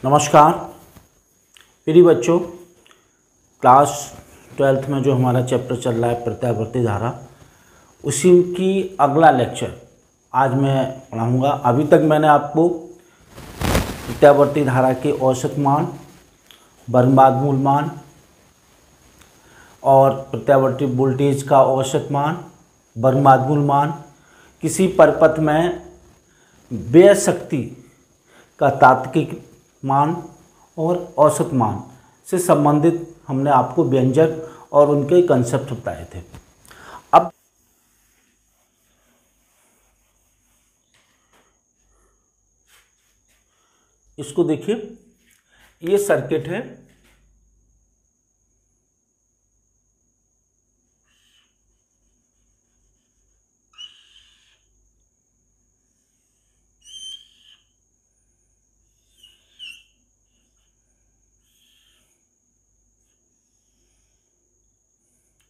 नमस्कार प्रिय बच्चों, क्लास 12th में जो हमारा चैप्टर चल रहा है प्रत्यावर्ती धारा, उसी की अगला लेक्चर आज मैं पढ़ाऊँगा। अभी तक मैंने आपको प्रत्यावर्ती धारा के औसत मान, बर्नबाद मूल मान और प्रत्यावर्ती वोल्टेज का औसत मान, बर्नबाद मूल मान, किसी परिपथ में व्यय शक्ति का तात्कालिक मान और औसत मान से संबंधित हमने आपको व्यंजक और उनके कंसेप्ट बताए थे। अब इसको देखिए, ये सर्किट है,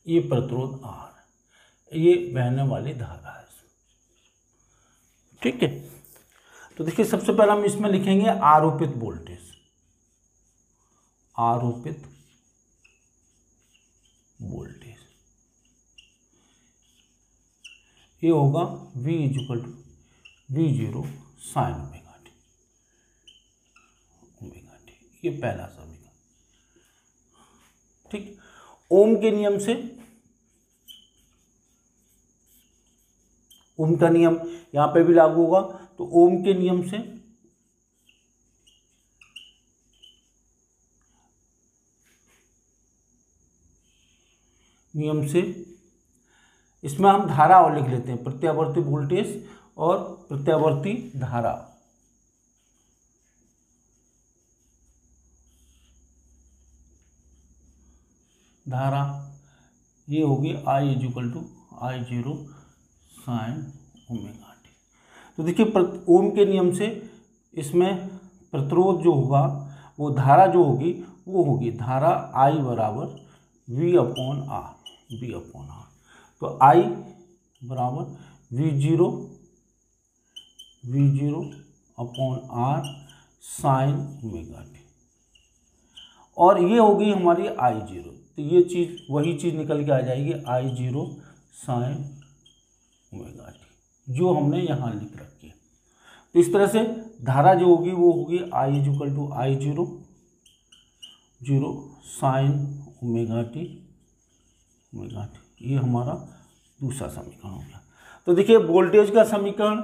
ये प्रतिरोध R, ये बहने वाली धारा है। ठीक है, तो देखिए सबसे पहले हम इसमें लिखेंगे आरोपित वोल्टेज, आरोपित वोल्टेज ये होगा V = V0 sin omega T, ये पहला समीकरण। ठीक, ओम के नियम से, ओम का नियम यहां पे भी लागू होगा, तो ओम के नियम से इसमें हम धारा और लिख लेते हैं, प्रत्यावर्ती वोल्टेज और प्रत्यावर्ती धारा। धारा ये होगी I = I0 sin omega T. तो देखिए ओम के नियम से इसमें प्रतिरोध जो होगा, वो धारा जो होगी वो होगी धारा I बराबर V/R, V/R। तो I बराबर V0 R sin omega T, और ये होगी हमारी I0। तो ये चीज़, वही चीज़ निकल के आ जाएगी I0 sin ओमेगा टी, जो हमने यहाँ लिख रखी है। तो इस तरह से धारा जो होगी वो होगी I = I0 sin omega T, ये हमारा दूसरा समीकरण हो गया। तो देखिए वोल्टेज का समीकरण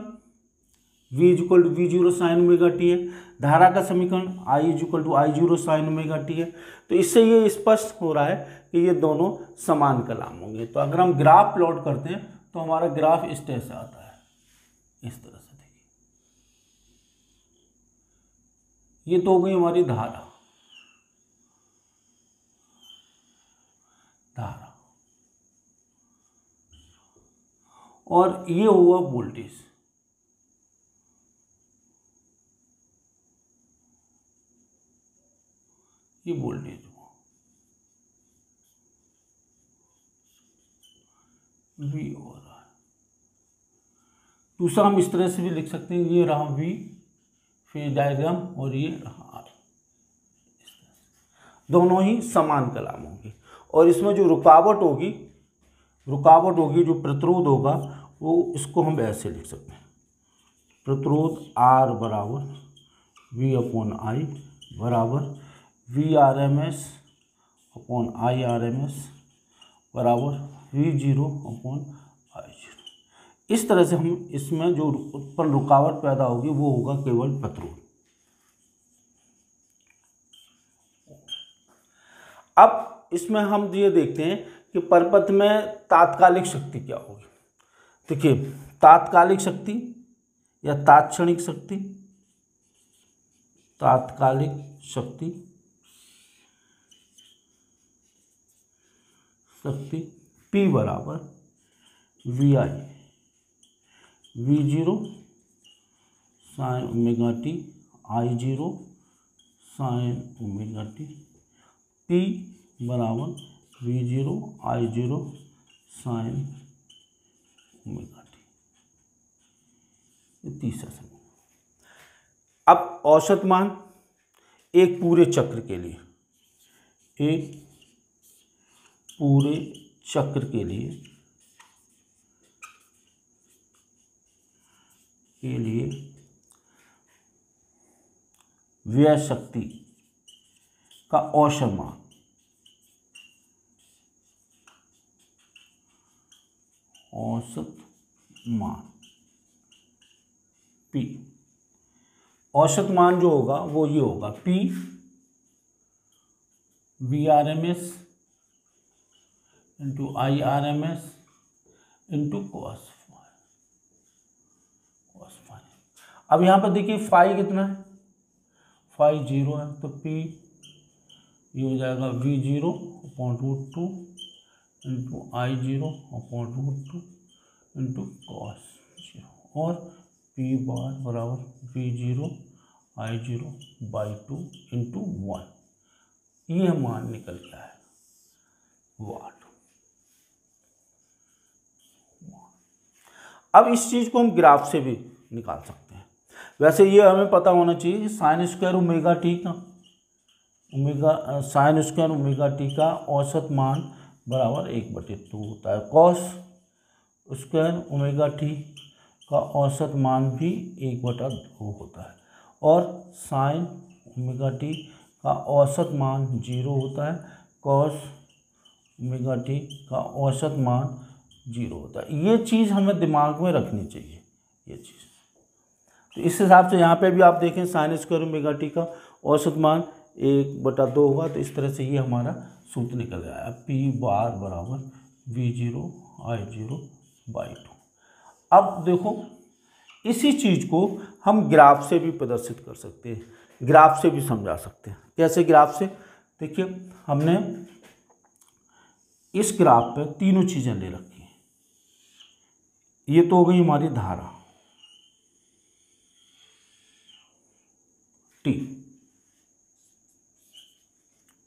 V = V0 sin omega T है, धारा का समीकरण I = I0 sin omega T है। तो इससे ये स्पष्ट हो रहा है कि ये दोनों समान कलाम होंगे। तो अगर हम ग्राफ प्लॉट करते हैं तो हमारा ग्राफ इस तरह से आता है, इस तरह से। देखिए ये तो हो गई हमारी धारा, और ये हुआ वोल्टेज। ये वोल्टेज हुआ V और R। दूसरा हम इस तरह से भी लिख सकते हैं, ये रहा V फेज डायग्राम और ये रहा R। दोनों ही समान कलाम होंगे, और इसमें जो रुकावट होगी, जो प्रतिरोध होगा, वो इसको हम ऐसे लिख सकते हैं, प्रतिरोध R बराबर V/I बराबर VRMS IRMS बराबर V0/I0। इस तरह से हम इसमें जो उत्पन्न रुकावट पैदा होगी वो होगा केवल प्रतिरोध। अब इसमें हम ये देखते हैं कि परिपथ में तात्कालिक शक्ति क्या होगी। देखिए तात्कालिक शक्ति या तात्क्षणिक शक्ति, तात्कालिक शक्ति P बराबर VI V0 sin omega T I0 sin omega T, P बराबर V0 I0 sin omega T, ये तीसरा समीकरण। अब औसत मान, एक पूरे चक्र के लिए, एक पूरे चक्र के लिए व्यय शक्ति का औसत मान, P। औसत मान जो होगा वो ये होगा P VRMS into IRMS into cos phi. अब यहाँ पर देखिए फाई कितना है, फाई 0 है, तो P ये हो जाएगा V0/√2 into I0/√2 into cos 0, और P बार बराबर V0I0/2 इंटू 1। ये मान निकल गया है वाट। अब इस चीज़ को हम ग्राफ से भी निकाल सकते हैं। वैसे ये हमें पता होना चाहिए साइन स्क्वायर ओमेगा टी का साइन स्क्वायर ओमेगा टी का औसत मान बराबर 1/2 होता है। कॉस स्क्वायर ओमेगा टी का औसत मान भी 1/2 होता है, और साइन ओमेगा टी का औसत मान 0 होता है, कॉस ओमेगा टी का औसत मान 0 होता है। ये चीज़ हमें दिमाग में रखनी चाहिए, ये चीज़। तो इस हिसाब से यहाँ पे भी आप देखें साइन स्क्वायर ओमेगा टी का औसत मान 1/2 होगा, तो इस तरह से ये हमारा सूत्र निकल गया, P बार बराबर V0I0/2। अब देखो इसी चीज़ को हम ग्राफ से भी प्रदर्शित कर सकते हैं, ग्राफ से भी समझा सकते हैं। कैसे ग्राफ से? देखिए हमने इस ग्राफ पे तीनों चीज़ें ले रखी हैं। ये तो हो गई हमारी धारा T,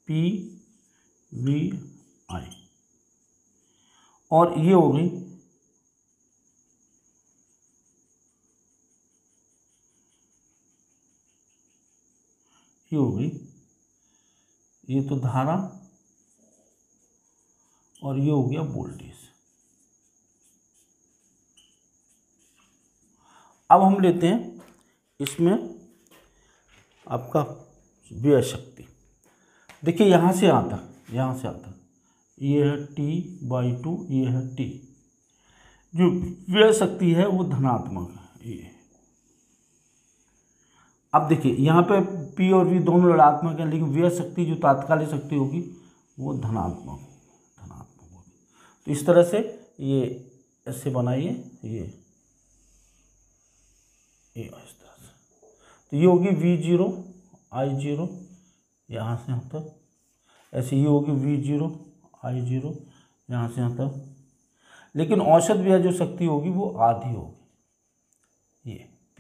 PVI, और ये हो गई ये तो धारा, और ये हो गया वोल्टेज। अब हम लेते हैं इसमें आपका व्यय शक्ति। देखिए यहाँ से आता ये है T/2, ये है T। जो व्यय शक्ति है वो धनात्मक है ये। अब देखिए यहाँ पे P और V दोनों ऋणात्मक हैं, लेकिन व्यय शक्ति जो तात्कालिक शक्ति होगी वो धनात्मक होगी। तो इस तरह से ये ऐसे बनाइए, ये इस तरह से, तो ये होगी V0I0 यहाँ से यहाँ तक, ऐसे ये होगी V0I0 यहाँ से यहाँ तक, लेकिन औसत व्यय जो शक्ति होगी वो आधी होगी, ये P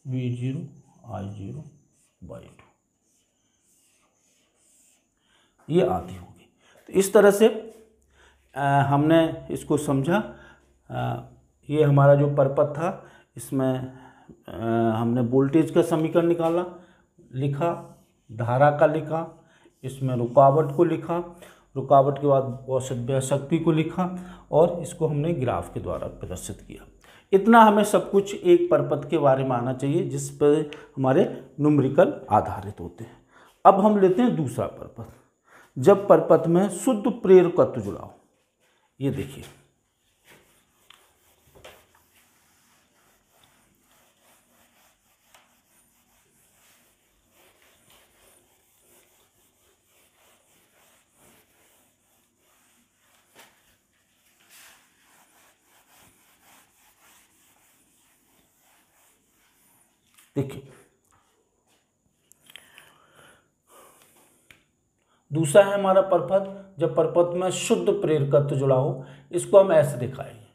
V0I0/2, ये आधी होगी। तो इस तरह से हमने इसको समझा। ये हमारा जो परपथ था, इसमें हमने वोल्टेज का समीकरण निकाला, लिखा, धारा का लिखा, इसमें रुकावट को लिखा, रुकावट के बाद औसत व्यय शक्ति को लिखा, और इसको हमने ग्राफ के द्वारा प्रदर्शित किया। इतना हमें सब कुछ एक परपथ के बारे में आना चाहिए जिस पर हमारे न्यूमेरिकल आधारित होते हैं। अब हम लेते हैं दूसरा परपथ, जब परपथ में शुद्ध प्रेरकत्व जुड़ा हो। ये देखिए दूसरा है हमारा परपथ, जब परपथ में शुद्ध प्रेरकत्व जुड़ा हो। इसको हम ऐसे दिखाएंगे,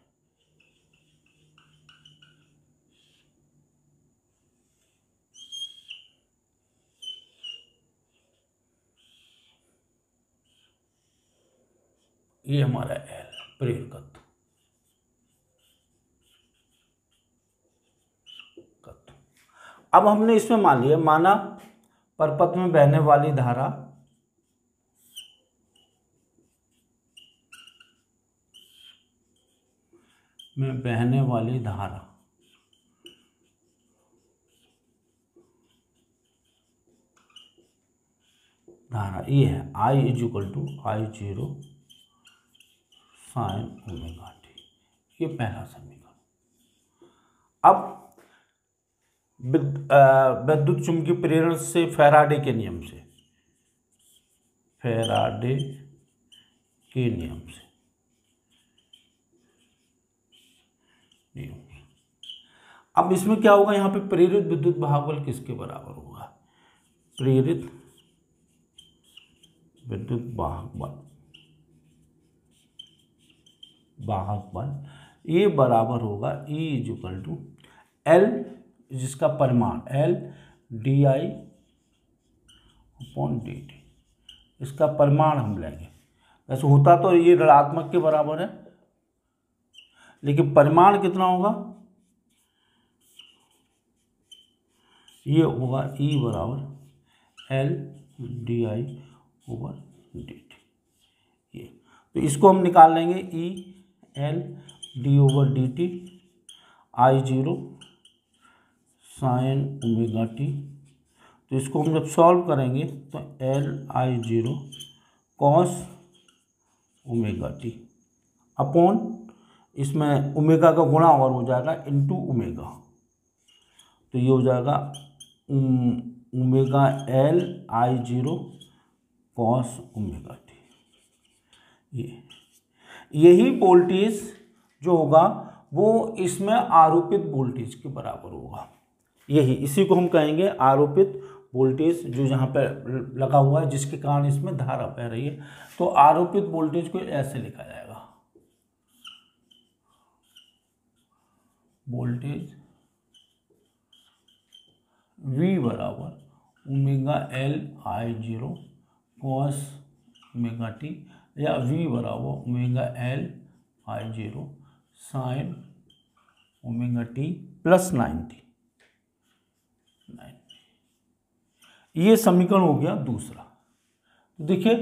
ये हमारा L प्रेरकत्व। अब हमने इसमें माना परपथ में बहने वाली धारा ये है I = I0 sin omega T, ये पहला समीकरण। अब विद्युत चुंबकीय प्रेरण से फैराडे के नियम से अब इसमें क्या होगा, यहाँ पे प्रेरित विद्युत भागबल किसके बराबर होगा? प्रेरित विद्युत भागबल ये बराबर होगा E = L, जिसका परिमाण L di/dt, इसका परिमाण हम लेंगे। वैसे होता तो ये ऋणात्मक के बराबर है, लेकिन परिमाण कितना होगा? ये होगा E = L di/dt। ये तो इसको हम निकाल लेंगे, E L d/dt I0 sin omega T. तो इसको हम जब सॉल्व करेंगे तो L I0 cos omega T upon, इसमें ओमेगा का गुणा और हो जाएगा इनटू ओमेगा, तो ये हो जाएगा omega L I0 cos omega T. यही वोल्टेज जो होगा वो इसमें आरोपित वोल्टेज के बराबर होगा। यही, इसी को हम कहेंगे आरोपित वोल्टेज, जो यहाँ पर लगा हुआ है, जिसके कारण इसमें धारा बह रही है। तो आरोपित वोल्टेज को ऐसे लिखा जाएगा, voltage V = omega L I0 cos omega T, या V = omega L I0 sin omega T plus 90। ये समीकरण हो गया दूसरा। तो देखिए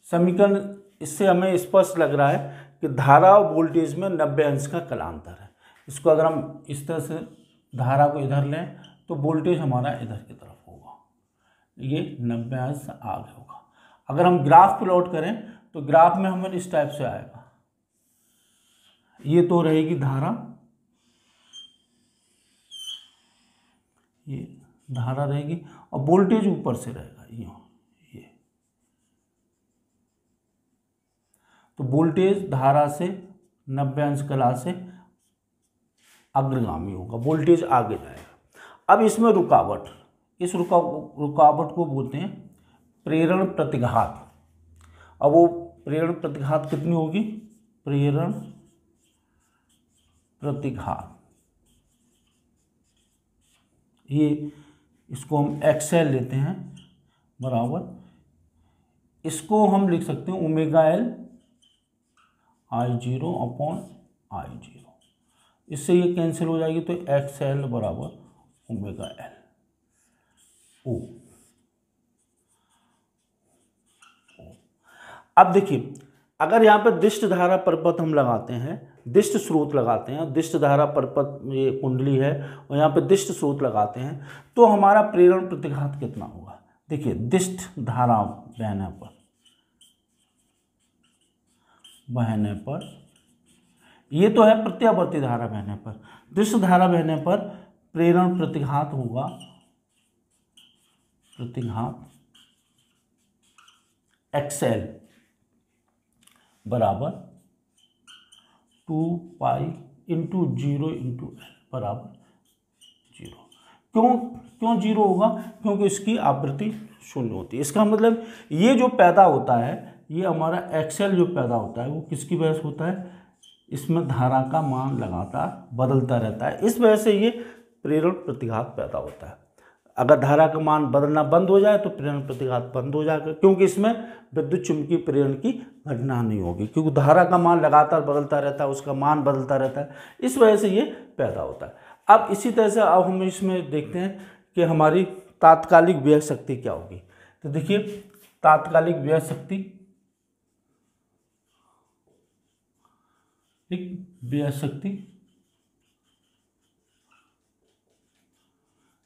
समीकरण, इससे हमें स्पष्ट लग रहा है कि धारा और वोल्टेज में 90 अंश का कलांतर है। इसको अगर हम इस तरह से धारा को इधर लें तो वोल्टेज हमारा इधर की तरफ होगा, ये 90 अंश आगे होगा। अगर हम ग्राफ प्लॉट करें तो ग्राफ में हमें इस टाइप से आएगा, ये तो रहेगी धारा, ये धारा रहेगी और वोल्टेज ऊपर से रहेगा ये। तो वोल्टेज धारा से 90 अंश कला से अग्रगामी होगा, वोल्टेज आगे जाएगा। अब इसमें रुकावट, इस रुकावट को बोलते हैं प्रेरण प्रतिघात। अब वो प्रेरण प्रतिघात कितनी होगी? प्रेरण प्रतिघात, ये इसको हम XL लेते हैं बराबर, इसको हम लिख सकते हैं omega L I0 upon I0। इससे ये कैंसिल हो जाएगी, तो XL बराबर ओमेगा L O। अब देखिए, अगर यहाँ पे दिष्ट धारा परपथ हम लगाते हैं, दिष्ट स्रोत लगाते हैं, दिष्ट धारा परपथ ये कुंडली है और यहाँ पे दिष्ट स्रोत लगाते हैं, तो हमारा प्रेरण प्रतिघात कितना होगा? देखिए दिष्ट धारा बहने पर ये तो है प्रत्यावर्ती धारा बहने पर, दिष्ट धारा बहने पर प्रेरण प्रतिघात होगा, प्रतिघात XL बराबर 2π इंटू 0 इंटू L बराबर 0। क्यों 0 होगा? क्योंकि इसकी आवृत्ति 0 होती है। इसका मतलब ये जो पैदा होता है, ये हमारा XL जो पैदा होता है वो किसकी वजह से होता है? इसमें धारा का मान लगातार बदलता रहता है, इस वजह से ये प्रेरण प्रतिघात पैदा होता है। अगर धारा का मान बदलना बंद हो जाए तो प्रेरण प्रतिघात बंद हो जाएगा, क्योंकि इसमें विद्युत चुम्बकीय प्रेरण की घटना नहीं होगी, क्योंकि धारा का मान लगातार बदलता रहता है, उसका मान बदलता रहता है, इस वजह से ये पैदा होता है। अब इसी तरह से अब हम इसमें देखते हैं कि हमारी तात्कालिक व्यय शक्ति क्या होगी। तो देखिए तात्कालिक व्यय शक्ति, व्यय शक्ति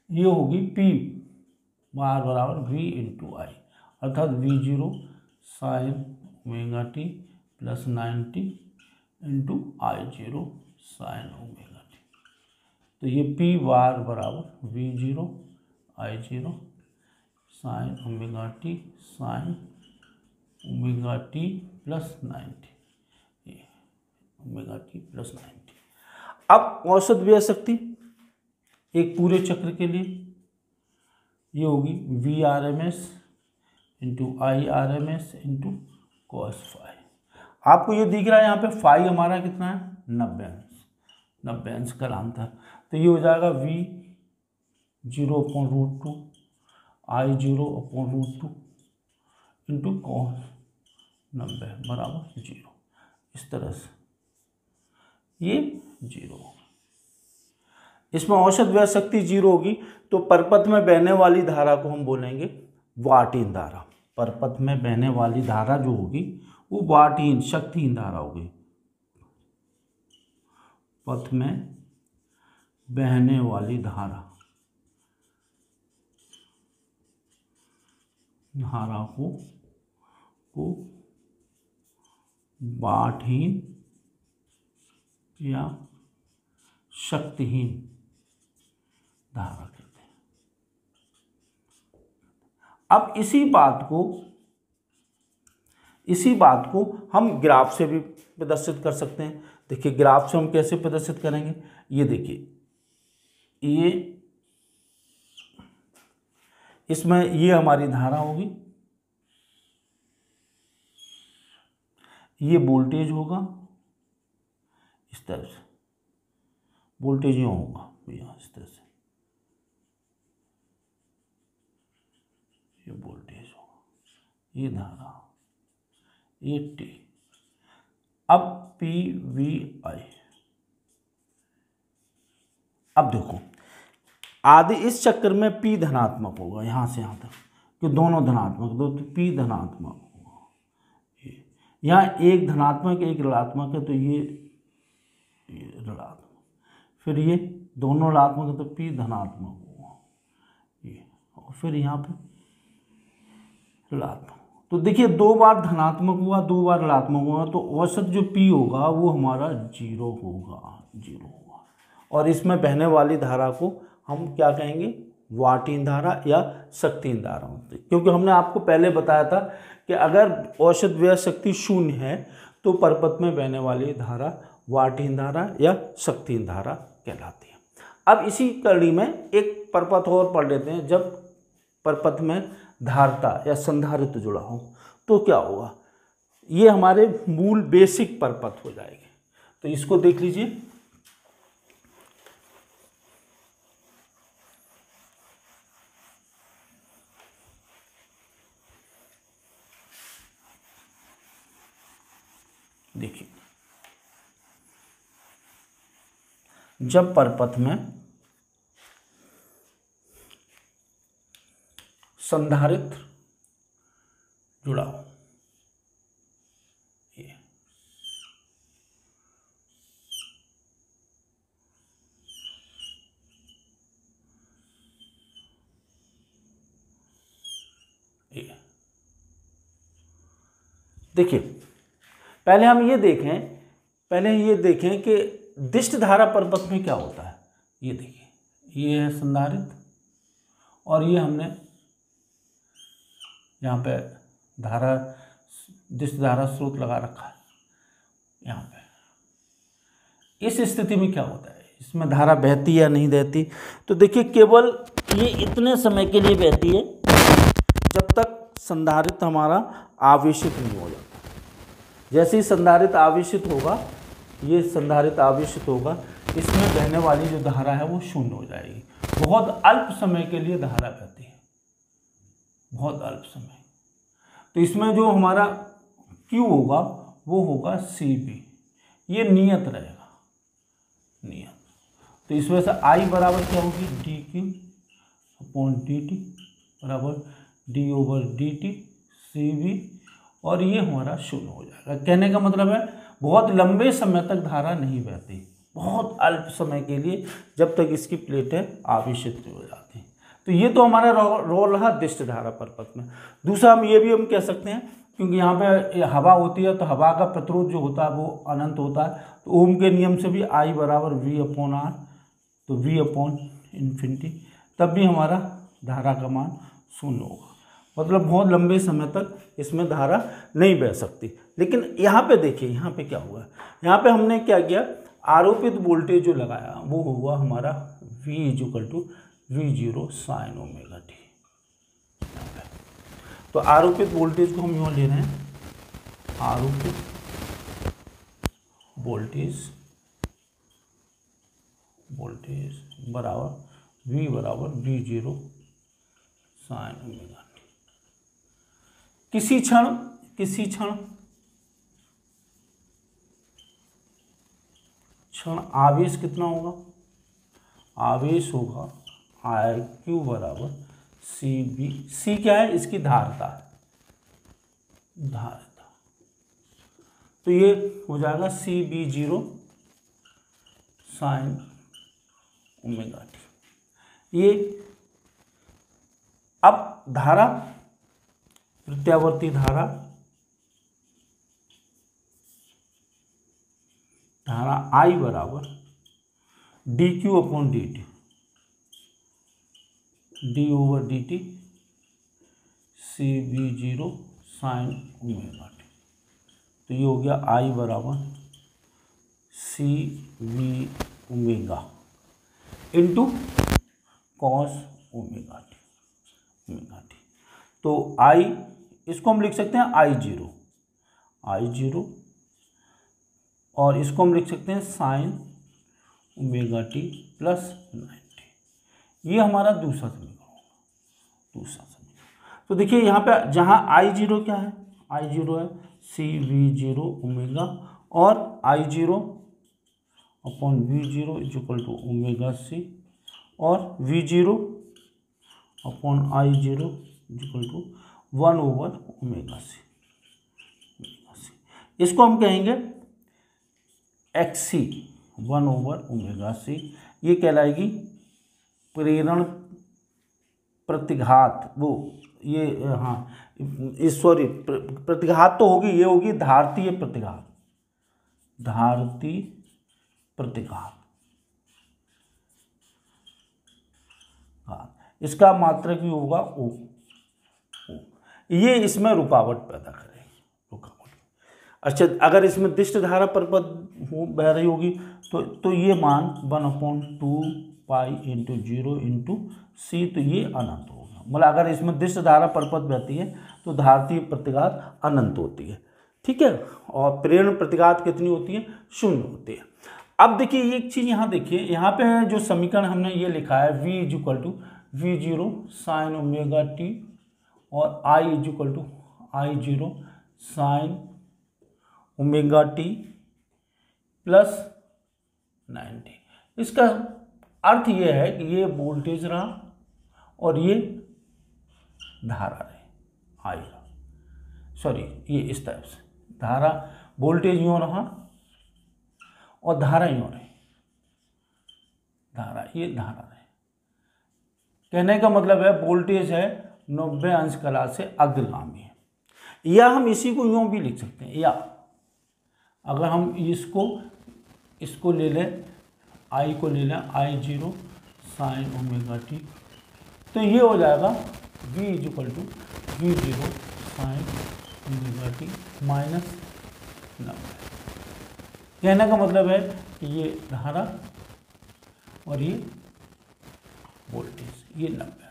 ये होगी P बार बराबर V इंटू आई, अर्थात V0 sine omega T plus 90 into I0 sine omega T. तो ये P बार बराबर V0 I0 sine omega T sign omega T plus 90, omega T plus 90। अब औसत व्यय शक्ति एक पूरे चक्र के लिए ये होगी V R M S into I R M S into cos phi. आपको ये दिख रहा है यहाँ पे फाई हमारा कितना है 90 अंश, 90 अंश कालांतर। तो ये हो जाएगा V 0/√2 I 0/√2 इंटू कॉस 90 बराबर 0। इस तरह से ये 0। इसमें औसत व्यय शक्ति 0 होगी तो परपथ में बहने वाली धारा को हम बोलेंगे वाटहीन धारा। परपथ में बहने वाली धारा जो होगी वो वाटहीन शक्तिहीन धारा होगी। पथ में बहने वाली धारा को वाटहीन या शक्तिहीन धारा कहते हैं। अब इसी बात को हम ग्राफ से भी प्रदर्शित कर सकते हैं। देखिए ग्राफ से हम कैसे प्रदर्शित करेंगे, ये देखिए ये इसमें ये हमारी धारा होगी, ये वोल्टेज होगा, इस तरह से वोल्टेज यहाँ होगा भैया, इस तरह से ये वोल्टेज होगा, ये धारा, ये टी। अब पी वी आई, अब देखो आदि इस चक्कर में P धनात्मक होगा यहाँ से यहाँ तक, कि दोनों धनात्मक, दो तो P धनात्मक होगा, यहाँ एक धनात्मक एक ऋणात्मक है तो ये ऋणात्मक, फिर ये दोनों ऋणात्मक है तो P धनात्मक होगा ये, और फिर यहाँ पे ऋणात्मक। तो देखिए दो बार धनात्मक हुआ दो बार ऋणात्मक हुआ तो औसत जो P होगा वो हमारा 0 होगा। और इसमें बहने वाली धारा को हम क्या कहेंगे, वाटहीन धारा या शक्तिहीन धारा होती है। क्योंकि हमने आपको पहले बताया था कि अगर औसत व्यय शक्ति 0 है तो परपथ में बहने वाली धारा वाटहीन धारा या शक्तिहीन धारा कहलाती है। अब इसी कड़ी में एक परपथ और पढ़ लेते हैं। जब परपथ में धारता या संधारित्र जुड़ा हो तो क्या होगा, ये हमारे मूल बेसिक परपथ हो जाएंगे। तो इसको देख लीजिए, देखिए जब परपथ में संधारित्र जुड़ा हो, ये देखिए पहले ये देखें कि दिष्ट धारा परपथ में क्या होता है। ये देखिए ये है संधारित्र और ये हमने यहाँ पे धारा दिष्ट धारा स्रोत लगा रखा है यहाँ पे। इस स्थिति में क्या होता है, इसमें धारा बहती या नहीं बहती, तो देखिए केवल ये इतने समय के लिए बहती है जब तक संधारित्र हमारा आवेशित नहीं हो जाता। जैसे ही संधारित्र आवेशित होगा, ये संधारित्र आवेशित होगा, इसमें बहने वाली जो धारा है वो शून्य हो जाएगी। बहुत अल्प समय के लिए धारा बहती है, बहुत अल्प समय। तो इसमें जो हमारा Q होगा वो होगा CB, ये नियत रहेगा, नियत। तो इस वजह से I बराबर क्या होगी DQ अपॉन डी टी बराबर d/dt CV, और ये हमारा शून्य हो जाएगा। कहने का मतलब है बहुत लंबे समय तक धारा नहीं बहती, बहुत अल्प समय के लिए, जब तक इसकी प्लेटें आवेशित हो जाती हैं। तो ये तो हमारा रोल रहा दिष्ट धारा परिपथ में। दूसरा हम ये भी कह सकते हैं, क्योंकि यहाँ पे हवा होती है तो हवा का प्रतिरोध जो होता है वो अनंत होता है, तो ओम के नियम से भी I बराबर V/R, तो V/∞, तब भी हमारा धारा का मान शून्य होगा। मतलब बहुत लंबे समय तक इसमें धारा नहीं बह सकती। लेकिन यहाँ पे देखिए, यहाँ पे क्या हुआ, यहाँ पे हमने क्या किया, आरोपित वोल्टेज जो लगाया वो हुआ हमारा V/V0 sin ωt। तो आरोपित वोल्टेज को हम यूँ ले रहे हैं, आरोपित वोल्टेज बराबर V/V0 sin ωt। किसी क्षण आवेश कितना होगा, आवेश होगा IQ बराबर CV। C क्या है, इसकी धारिता है, धारिता, तो ये हो जाएगा CV0 sin ωt। ये अब धारा, प्रत्यावर्ती धारा I बराबर dQ/dt d/dt CV0 sin ωt। तो ये हो गया I बराबर CV omega into cos omega T. तो I, इसको हम लिख सकते हैं I0, और इसको हम लिख सकते हैं साइन ओमेगा टी प्लस 90। ये हमारा दूसरा समीकरण होगा, तो देखिए यहाँ पे जहाँ I0 क्या है, I0 है CV0 ओमेगा, और I0 upon V0 equal to omega C, और V0 upon I0 equal to 1/ओमेगा C। इसको हम कहेंगे XC 1/ओमेगा C। ये कहलाएगी प्रेरण प्रतिघात, वो ये हाँ सॉरी प्रतिघात तो होगी, ये होगी धारतीय प्रतिघात, धारतीय प्रतिघात। हाँ, इसका मात्रक भी होगा O। ये इसमें रुकावट पैदा करेगी, रुकावट। अच्छा, अगर इसमें दिष्ट धारा परिपथ बह रही होगी तो ये मान 1/2 पाई इंटू 0 इंटू C, तो ये अनंत होगा। मतलब अगर इसमें दिष्ट धारा परिपथ बहती है तो धारतीय प्रतिघात अनंत होती है, ठीक है, और प्रेरण प्रतिघात कितनी होती है, 0 होती है। अब देखिए एक चीज़ यहाँ देखिए, यहाँ पे जो समीकरण हमने ये लिखा है V equal to V0 sine omega T, और I equal to I0 sine omega T plus 90। इसका अर्थ ये है कि ये वोल्टेज रहा और ये धारा रही, I रहा, सॉरी ये इस टाइप से धारा, वोल्टेज यूँ रहा और धारा यूँ रही, धारा, ये धारा रही। कहने का मतलब है वोल्टेज है 90 अंश कला से अग्रगामी है। या हम इसी को यूँ भी लिख सकते हैं, या अगर हम इसको ले लें, I को ले लें I0 साइन ओमेगा टी, तो ये हो जाएगा V equal to V0 sine omega T minus 90। कहने का मतलब है कि ये धारा और ये वोल्टेज, ये 90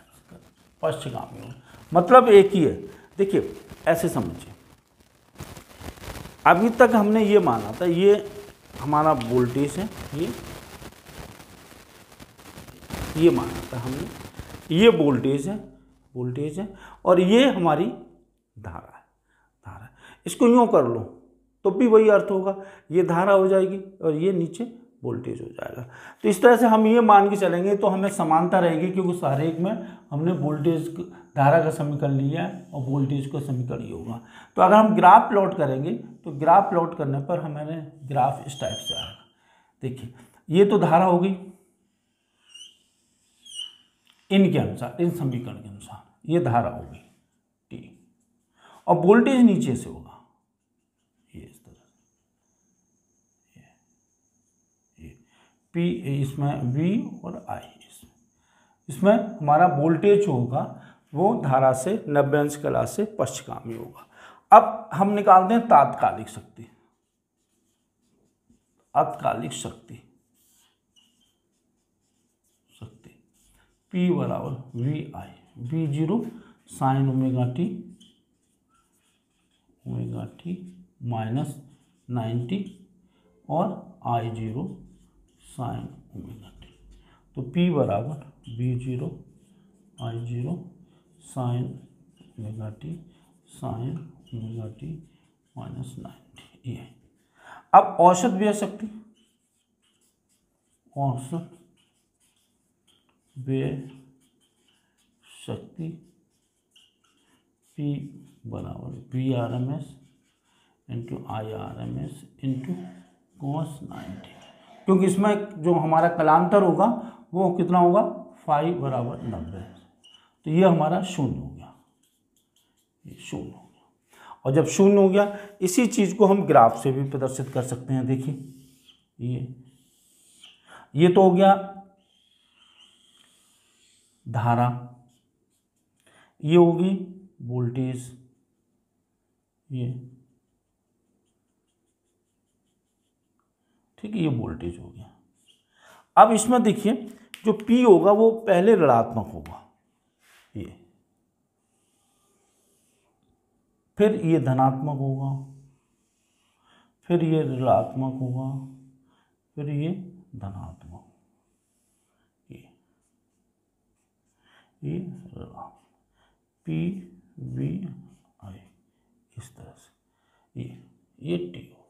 पश्चगामी हो, मतलब एक ही है। देखिए ऐसे समझिए, अभी तक हमने ये माना था ये हमारा वोल्टेज है, ये माना था हमने, ये वोल्टेज है और ये हमारी धारा है। इसको यूँ कर लो तो भी वही अर्थ होगा, ये धारा हो जाएगी और ये नीचे वोल्टेज हो जाएगा। तो इस तरह से हम ये मान के चलेंगे तो हमें समानता रहेगी, क्योंकि हर एक में हमने वोल्टेज धारा का समीकरण लिया है और वोल्टेज का समीकरण ये होगा। तो अगर हम ग्राफ प्लॉट करेंगे तो ग्राफ प्लॉट करने पर हमारे ग्राफ इस टाइप से आएगा। देखिए ये तो धारा हो गई इनके अनुसार, इन समीकरण के अनुसार ये धारा होगी टी, और वोल्टेज नीचे से होगा ये इस तरह ये पी, इसमें वी और आई, इसमें हमारा वोल्टेज होगा वो धारा से 90 अंश कला से पश्चगामी होगा। अब हम निकालते हैं तात्कालिक शक्ति, तात्कालिक शक्ति P बराबर V I, V zero sine omega T minus 90 और I zero sine omega T. तो P बराबर V zero I zero sine omega T minus 90 ये। अब औसत व्यय शक्ति, औसत व्यय शक्ति P बराबर V R M S into I R M S into cos 90, क्योंकि इसमें जो हमारा कलांतर होगा वो कितना होगा, फाई बराबर 90, तो ये हमारा शून्य हो गया, ये शून्य हो गया। और जब शून्य हो गया इसी चीज़ को हम ग्राफ से भी प्रदर्शित कर सकते हैं। देखिए ये तो हो गया धारा, ये होगी वोल्टेज, ये ठीक है, ये वोल्टेज हो गया। अब इसमें देखिए जो P होगा वो पहले ऋणात्मक होगा, ये फिर ये धनात्मक होगा, फिर ये ऋणात्मक होगा, फिर ये धनात्मक, ये P V I इस तरह से, ये T हो।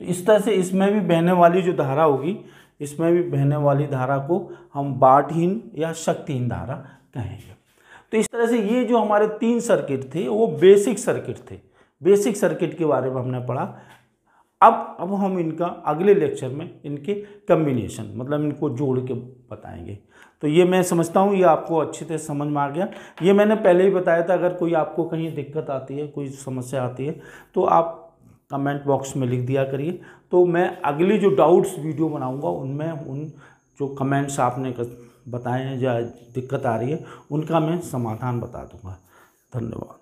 तो इस तरह से इसमें भी बहने वाली जो धारा होगी, इसमें भी बहने वाली धारा को हम बाँटहीन या शक्तिहीन धारा कहेंगे। तो इस तरह से ये जो हमारे 3 सर्किट थे वो बेसिक सर्किट थे, बेसिक सर्किट के बारे में हमने पढ़ा। अब हम इनका अगले लेक्चर में इनके कम्बिनेशन मतलब इनको जोड़ के बताएंगे। तो ये मैं समझता हूँ ये आपको अच्छी तरह समझ में आ गया। ये मैंने पहले ही बताया था, अगर कोई आपको कहीं दिक्कत आती है, कोई समस्या आती है तो आप कमेंट बॉक्स में लिख दिया करिए। तो मैं अगली जो डाउट्स वीडियो बनाऊंगा उनमें उन जो कमेंट्स आपने बताए हैं या दिक्कत आ रही है उनका मैं समाधान बता दूंगा। धन्यवाद।